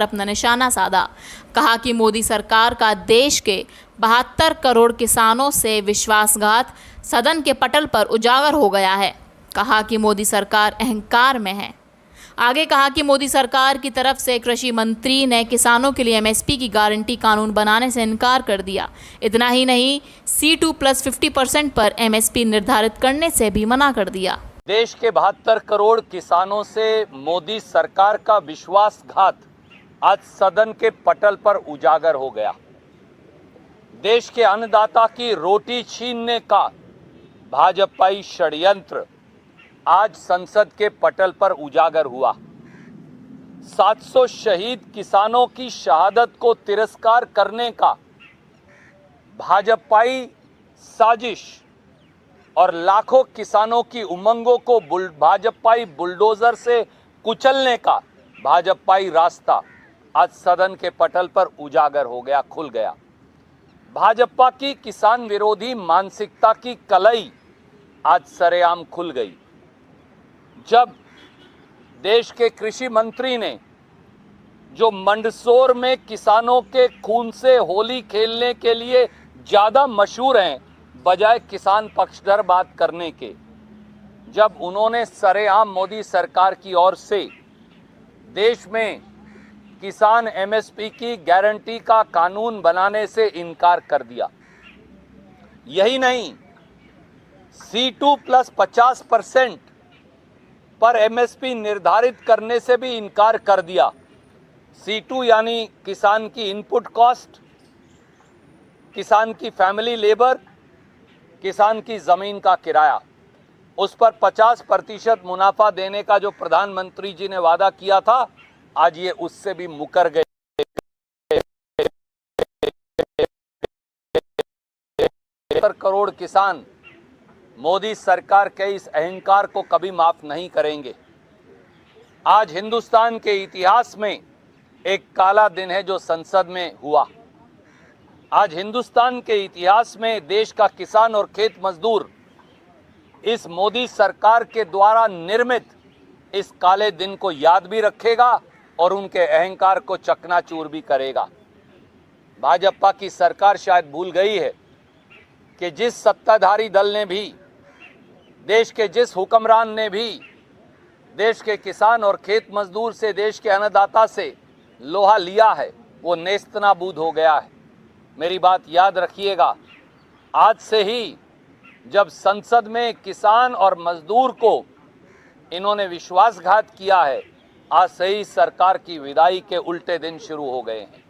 अपना निशाना साधा। कहा कि मोदी सरकार का देश के 72 करोड़ किसानों से विश्वासघात सदन के पटल पर उजागर हो गया है। कहा कि मोदी सरकार अहंकार में है। आगे कहा कि मोदी सरकार की तरफ से कृषि मंत्री ने किसानों के लिए एमएसपी की गारंटी कानून बनाने से इनकार कर दिया। इतना ही नहीं, C2+50% पर एमएसपी निर्धारित करने से भी मना कर दिया। देश के 72 करोड़ किसानों से मोदी सरकार का विश्वासघात आज सदन के पटल पर उजागर हो गया। देश के अन्नदाता की रोटी छीनने का भाजपाई षड्यंत्र आज संसद के पटल पर उजागर हुआ। 700 शहीद किसानों की शहादत को तिरस्कार करने का भाजपाई साजिश और लाखों किसानों की उमंगों को भाजपाई बुलडोजर से कुचलने का भाजपाई रास्ता आज सदन के पटल पर उजागर हो गया, खुल गया। भाजपा की किसान विरोधी मानसिकता की कलई आज सरेआम खुल गई। जब देश के कृषि मंत्री ने, जो मंदसौर में किसानों के खून से होली खेलने के लिए ज़्यादा मशहूर हैं बजाय किसान पक्षधर बात करने के, जब उन्होंने सरेआम मोदी सरकार की ओर से देश में किसान एमएसपी की गारंटी का कानून बनाने से इनकार कर दिया। यही नहीं, C2+50% पर एमएसपी निर्धारित करने से भी इनकार कर दिया। C2 यानी किसान की इनपुट कॉस्ट, किसान की फैमिली लेबर, किसान की ज़मीन का किराया, उस पर 50% मुनाफा देने का जो प्रधानमंत्री जी ने वादा किया था, आज ये उससे भी मुकर गए। 70 करोड़ किसान मोदी सरकार के इस अहंकार को कभी माफ नहीं करेंगे। आज हिंदुस्तान के इतिहास में एक काला दिन है जो संसद में हुआ। आज हिंदुस्तान के इतिहास में देश का किसान और खेत मजदूर इस मोदी सरकार के द्वारा निर्मित इस काले दिन को याद भी रखेगा और उनके अहंकार को चकनाचूर भी करेगा। भाजपा की सरकार शायद भूल गई है कि जिस सत्ताधारी दल ने भी, देश के जिस हुक्मरान ने भी देश के किसान और खेत मजदूर से, देश के अन्नदाता से लोहा लिया है, वो नेस्तनाबूद हो गया है। मेरी बात याद रखिएगा। आज से ही जब संसद में किसान और मजदूर को इन्होंने विश्वासघात किया है, आज से ही सरकार की विदाई के उल्टे दिन शुरू हो गए हैं।